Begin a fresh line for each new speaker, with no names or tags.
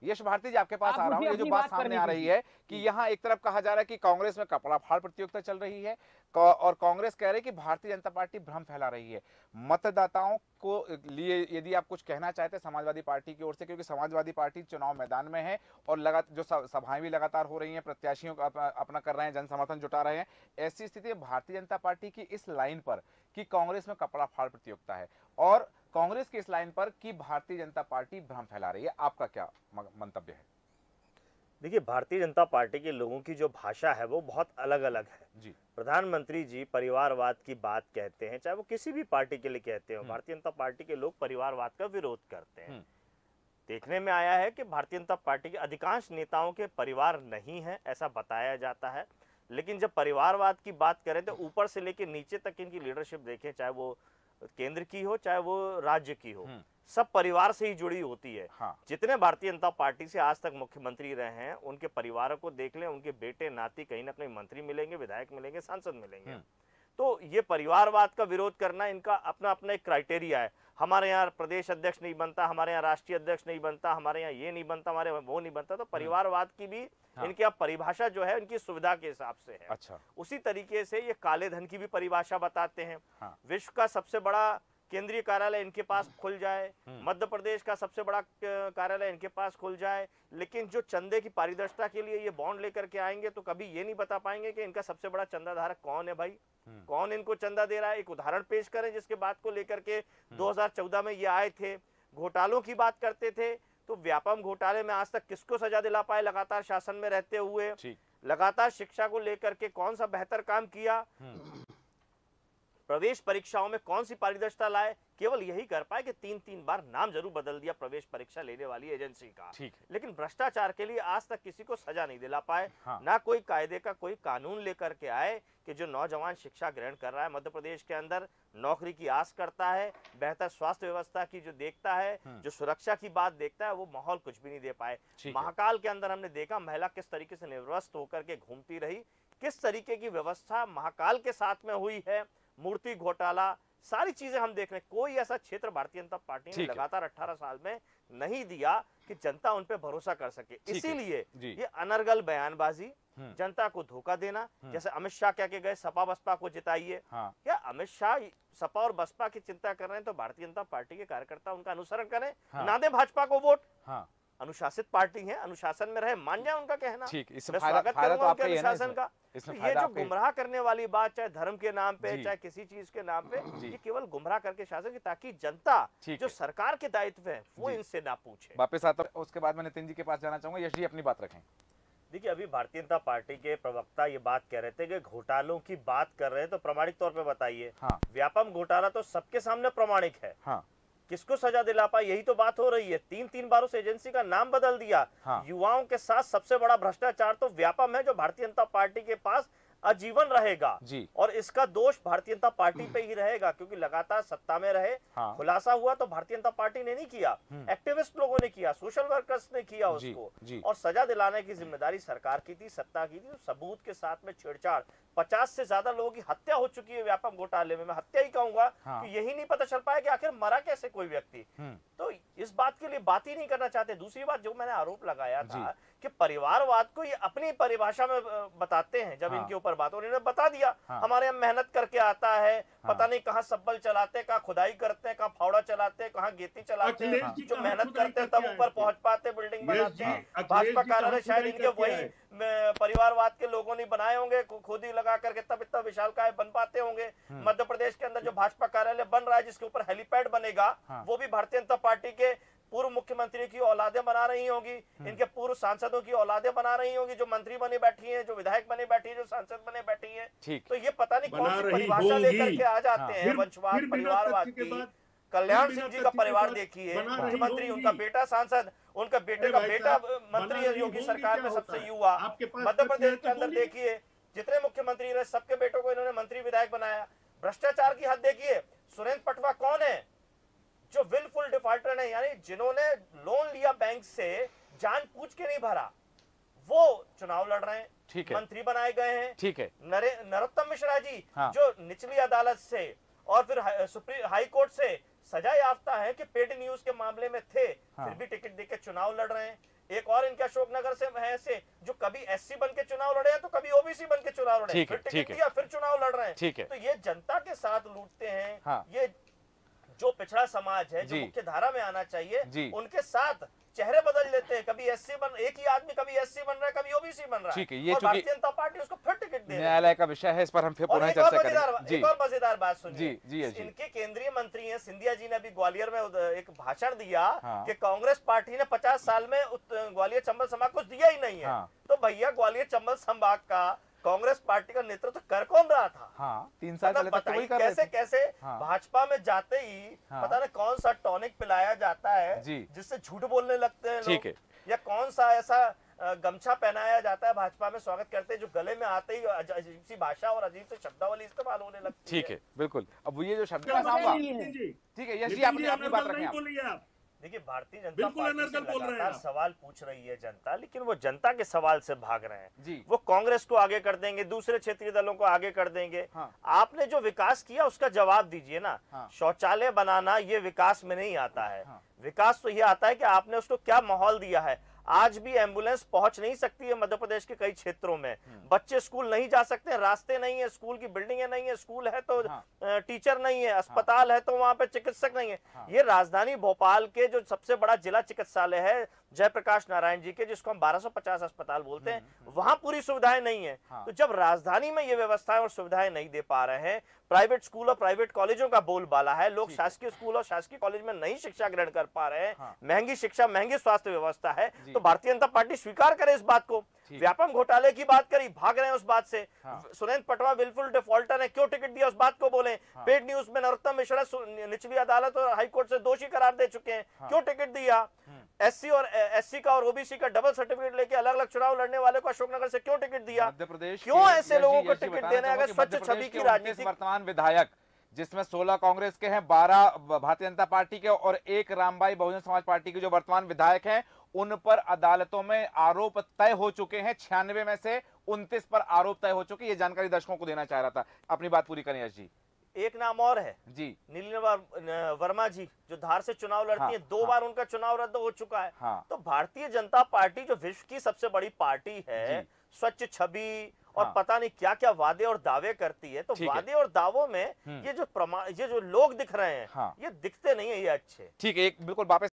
यश भारती जी आपके पास
आप
आ रहा
मुझे
हूँ। ये जो
अपनी
बात
बात
सामने
करने
आ रही
दीजिए।
है कि यहाँ एक तरफ कहा जा रहा है कि कांग्रेस में कपड़ा फाड़ प्रतियोगिता चल रही है और कांग्रेस कह रही है कि भारतीय जनता पार्टी भ्रम फैला रही है। मतदाताओं को लिए यदि आप कुछ कहना चाहते हैं समाजवादी पार्टी की ओर से, क्योंकि समाजवादी पार्टी चुनाव मैदान में है और लगातार जो सभाएं भी लगातार हो रही हैं, प्रत्याशियों का अपना कर रहे हैं, जन समर्थन जुटा रहे हैं, ऐसी स्थिति में भारतीय जनता पार्टी की इस लाइन पर कि कांग्रेस में कपड़ा फाड़ प्रतियोगिता है और कांग्रेस की इस लाइन पर कि भारतीय जनता पार्टी भ्रम फैला रही है, आपका क्या मंतव्य है?
देखिए, भारतीय जनता पार्टी के लोगों की जो भाषा है वो बहुत अलग अलग है
जी।
प्रधानमंत्री जी परिवारवाद की बात कहते हैं, चाहे वो किसी भी पार्टी के लिए कहते हो। भारतीय जनता पार्टी के लोग परिवारवाद का विरोध करते हैं। देखने में आया है कि भारतीय जनता पार्टी के अधिकांश नेताओं के परिवार नहीं है, ऐसा बताया जाता है। लेकिन जब परिवारवाद की बात करें तो ऊपर से लेकर नीचे तक इनकी लीडरशिप देखें, चाहे वो केंद्र की हो चाहे वो राज्य की हो, सब परिवार से ही जुड़ी होती है।
हाँ।
जितने भारतीय जनता पार्टी से आज तक मुख्यमंत्री रहे हैं, उनके परिवारों को देख लें, उनके बेटे नाती कहीं ना कहीं मंत्री मिलेंगे, विधायक मिलेंगे, सांसद मिलेंगे। तो ये परिवारवाद का विरोध करना इनका अपना अपना एक क्राइटेरिया है। हमारे यहाँ प्रदेश अध्यक्ष नहीं बनता, हमारे यहाँ राष्ट्रीय अध्यक्ष नहीं बनता, हमारे यहाँ ये नहीं बनता, हमारे यहाँ वो नहीं बनता। तो परिवारवाद की भी इनकी अब परिभाषा जो है इनकी सुविधा के हिसाब से है।
अच्छा।
उसी तरीके से ये काले धन की भी परिभाषा बताते हैं। विश्व का सबसे बड़ा केंद्रीय कार्यालय इनके पास खुल जाए, मध्य प्रदेश का सबसे बड़ा कार्यालय इनके पास खुल जाए, लेकिन जो चंदे की पारदर्शिता के लिए ये बॉन्ड लेकर के आएंगे तो कभी ये नहीं बता पाएंगे कि इनका सबसे बड़ा चंदाधारक कौन है भाई, कौन इनको चंदा दे रहा है। एक उदाहरण पेश करें जिसके बात को लेकर के 2014 में ये आए थे, घोटालों की बात करते थे, तो व्यापम घोटाले में आज तक किसको सजा दिला पाए लगातार शासन में रहते हुए, लगातार शिक्षा को लेकर के कौन सा बेहतर काम किया, प्रवेश परीक्षाओं में कौन सी पारदर्शिता लाए, केवल यही कर पाए कि 3-3 बार नाम जरूर बदल दिया प्रवेश परीक्षा लेने वाली एजेंसी का। लेकिन भ्रष्टाचार के लिए आज तक किसी को सजा नहीं दिला पाए। ना कोई कायदे का कोई कानून लेकर के आए कि जो नौजवान शिक्षा ग्रहण कर रहा है मध्य प्रदेश के अंदर, नौकरी की आस करता है, बेहतर स्वास्थ्य व्यवस्था की जो देखता है, जो सुरक्षा की बात देखता है, वो माहौल कुछ भी नहीं दे पाए। महाकाल के अंदर हमने देखा महिला किस तरीके से निर्वस्त्र होकर के घूमती रही, किस तरीके की व्यवस्था महाकाल के साथ में हुई है, मूर्ति घोटाला, सारी चीजें हम देख रहे हैं। कोई ऐसा क्षेत्र भारतीय जनता पार्टी ने लगातार 18 साल में नहीं दिया कि जनता उन पे भरोसा कर सके। इसीलिए ये अनर्गल बयानबाजी, जनता को धोखा देना, जैसे अमित शाह कह के गए सपा बसपा को जिताइए। क्या अमित शाह सपा और बसपा की चिंता कर रहे हैं तो भारतीय जनता पार्टी के कार्यकर्ता उनका अनुसरण करें, ना दे भाजपा को वोट। अनुशासित पार्टी है, अनुशासन में रहे, मान जाए उनका कहना, मैं स्वागत करूंगा उनके अनुशासन का। तो ये जो गुमराह करने वाली बात, चाहे धर्म के नाम पे चाहे किसी चीज के नाम पे, ये केवल गुमराह करके शासन की, ताकि जनता जो सरकार के दायित्व है वो इनसे ना पूछे।
वापस आता हूं, उसके बाद मैं नितिन जी के पास जाना चाहूंगा। यश जी अपनी बात रखें।
देखिए, अभी भारतीय जनता पार्टी के प्रवक्ता ये बात कह रहे थे कि घोटालों की बात कर रहे हैं, तो प्रामाणिक तौर पे बताइए। व्यापम घोटाला तो सबके सामने प्रामाणिक है, किसको सजा दिला पाए यही तो बात हो रही है। 3-3 बार उस एजेंसी का नाम बदल दिया। युवाओं के साथ सबसे बड़ा भ्रष्टाचार तो व्यापम है, जो भारतीय जनता पार्टी के पास आजीवन रहेगा जी। और इसका दोष भारतीय जनता पार्टी पे ही रहेगा, क्योंकि लगातार सत्ता में रहे। खुलासा हुआ तो भारतीय जनता पार्टी ने नहीं किया, एक्टिविस्ट लोगों ने किया, सोशल वर्कर्स ने किया उसको जी। और सजा दिलाने की जिम्मेदारी सरकार की थी, सत्ता की थी। तो सबूत के साथ में छेड़छाड़, 50 से ज्यादा लोगों की हत्या हो चुकी है व्यापम घोटाले में। मैं हत्या ही कहूंगा कि यही नहीं पता चल पाया कि आखिर मरा कैसे कोई व्यक्ति। तो इस बात के लिए बात ही नहीं करना चाहते। दूसरी बात जो मैंने आरोप लगाया था कि परिवारवाद को ये अपनी परिभाषा में बताते हैं, जब इनके ऊपर बात, उन्होंने बता दिया हमारे यहाँ मेहनत करके आता है, पता नहीं कहाँ सब्बल चलाते, कहाँ खुदाई करते हैं, कहाँ फावड़ा चलाते हैं, कहाँ गेती चलाते हैं, जो मेहनत करते हैं तब ऊपर पहुंच पाते, बिल्डिंग बनाते हैं। भाजपा कार्यालय शायद इनके वही परिवारवाद के लोगों ने बनाए होंगे, खुद ही लगा करके तब इतना विशालकाय बन पाते होंगे। मध्य प्रदेश के अंदर जो भाजपा कार्यालय बन रहा है, जिसके ऊपर हेलीपैड बनेगा, वो भी भारतीय जनता पार्टी के पूर्व मुख्यमंत्री की औलादे बना रही होंगी, इनके पूर्व सांसदों की औलादे बना रही होंगी, जो मंत्री बने बैठी हैं, जो विधायक बने बैठी है, जो सांसद बने बैठी हैं। तो ये पता नहीं कौन सी परिभाषा लेकर के आ जाते हैं वंशवाद परिवारवाद की। कल्याण सिंह जी का परिवार देखिए, मुख्यमंत्री, उनका बेटा सांसद, उनका बेटे का बेटा मंत्री है योगी सरकार में सबसे युवा। मध्य प्रदेश के अंदर देखिए जितने मुख्यमंत्री रहे सबके बेटों को इन्होंने मंत्री विधायक बनाया। भ्रष्टाचार की हद देखिए। सुरेंद्र पटवा कौन है? जो विलफुल डिफॉल्टर है, यानी जिन्होंने लोन लिया बैंक से, जानबूझ के नहीं भरा, वो चुनाव लड़ रहे हैं, मंत्री बनाए गए हैं।
ठीक है।
नरोत्तम मिश्रा जी जो निचली अदालत से और फिर सुप्रीम हाई कोर्ट से सजा याफ्ता है कि पेड न्यूज के मामले में थे, फिर भी टिकट देकर चुनाव लड़ रहे हैं। एक और इनके अशोकनगर से है ऐसे जो कभी एससी बन के चुनाव लड़े हैं तो कभी ओबीसी बन के चुनाव लड़े, फिर टिकट दिया फिर चुनाव लड़ रहे हैं। तो ये जनता के साथ लूटते हैं। हाँ। ये जो पिछड़ा समाज है, जो मुख्य धारा में आना चाहिए, उनके साथ चेहरे बदल लेते हैं। कभी एससी बन, एक ही आदमी कभी एससी बन रहा है, कभी ओबीसी बन रहा है।
ठीक है, ये
भारतीय जनता पार्टी उसको फिर टिकट दे रही है।
न्यायालय का विषय है, इस पर हम फिर पुनः चर्चा करेंगे।
एक और मजेदार बात सुनिए। इनके केंद्रीय मंत्री हैं सिंधिया जी ने अभी ग्वालियर में एक भाषण दिया कि कांग्रेस पार्टी ने 50 साल में ग्वालियर चंबल संभाग कुछ दिया ही नहीं है। तो भैया ग्वालियर चंबल संभाग का कांग्रेस पार्टी का नेतृत्व कर कौन रहा था?
हाँ, 3 साल पहले तक वही कर रहे थे।
कैसे कैसे भाजपा में जाते ही पता नहीं कौन सा टॉनिक पिलाया जाता है जिससे झूठ बोलने लगते हैं लोग, या कौन सा ऐसा गमछा पहनाया जाता है भाजपा में स्वागत करते हैं जो गले में आते ही अजीब सी भाषा और अजीब से शब्दावली इस्तेमाल होने लगती है।
ठीक है, बिल्कुल। अब ये जो शब्द ठीक है, यश जी अपनी बात रखें।
देखिए, भारतीय जनता पार्टी से लगातार सवाल पूछ रही है जनता, लेकिन वो जनता के सवाल से भाग रहे हैं। वो कांग्रेस को आगे कर देंगे, दूसरे क्षेत्रीय दलों को आगे कर देंगे। आपने जो विकास किया उसका जवाब दीजिए ना। शौचालय बनाना ये विकास में नहीं आता है। विकास तो ये आता है कि आपने उसको क्या माहौल दिया है। आज भी एम्बुलेंस पहुंच नहीं सकती है मध्य प्रदेश के कई क्षेत्रों में। बच्चे स्कूल नहीं जा सकते, रास्ते नहीं है, स्कूल की बिल्डिंगें नहीं है, स्कूल है तो टीचर नहीं है, अस्पताल है तो वहां पे चिकित्सक नहीं है। ये राजधानी भोपाल के जो सबसे बड़ा जिला चिकित्सालय है जयप्रकाश नारायण जी के, जिसको हम 1250 अस्पताल बोलते हैं, वहां पूरी सुविधाएं नहीं है। तो जब राजधानी में ये व्यवस्थाएं और सुविधाएं नहीं दे पा रहे हैं, प्राइवेट स्कूल और प्राइवेट कॉलेजों का बोलबाला है, लोग शासकीय स्कूल और शासकीय कॉलेज में नहीं शिक्षा ग्रहण कर पा रहे हैं, महंगी शिक्षा, महंगी स्वास्थ्य व्यवस्था है, तो भारतीय जनता पार्टी स्वीकार करे इस बात को। व्यापम घोटाले की बात करी, भाग रहे हैं उस बात से। सुरेंद्र पटवा बिल्कुल डिफॉल्टर है, क्यों टिकट दिया उस बात को बोले। पेड न्यूज में नरोत्तम मिश्रा निचली अदालत और हाईकोर्ट से दोषी करार दे चुके हैं, क्यों टिकट दिया। एससी और एससी का और ओबीसी का डबल सर्टिफिकेट लेके अलग अलग चुनाव लड़ने वाले को अशोकनगर से क्यों टिकट दिया।
मध्य प्रदेश
क्यों ऐसे लोगों को टिकट देना है? अगर स्वच्छ छवि की राजनीति,
वर्तमान विधायक जिसमें 16 कांग्रेस के हैं, 12 भारतीय जनता पार्टी के और 1 रामबाई बहुजन समाज पार्टी के जो वर्तमान विधायक हैं, उन पर अदालतों में आरोप तय हो चुके हैं। 96 में से 29 पर आरोप तय हो चुके। ये जानकारी दर्शकों को देना चाह रहा था। अपनी बात पूरी करें यश जी।
एक नाम और है जी, नीलिमा वर्मा जी, जो धार से चुनाव लड़ती हैं। 2 बार उनका चुनाव रद्द हो चुका है। तो भारतीय जनता पार्टी जो विश्व की सबसे बड़ी पार्टी है, स्वच्छ छवि और पता नहीं क्या क्या वादे और दावे करती है, तो वादे और दावों में ये जो लोग दिख रहे हैं, ये दिखते नहीं है ये अच्छे।
ठीक है, एक बिल्कुल वापस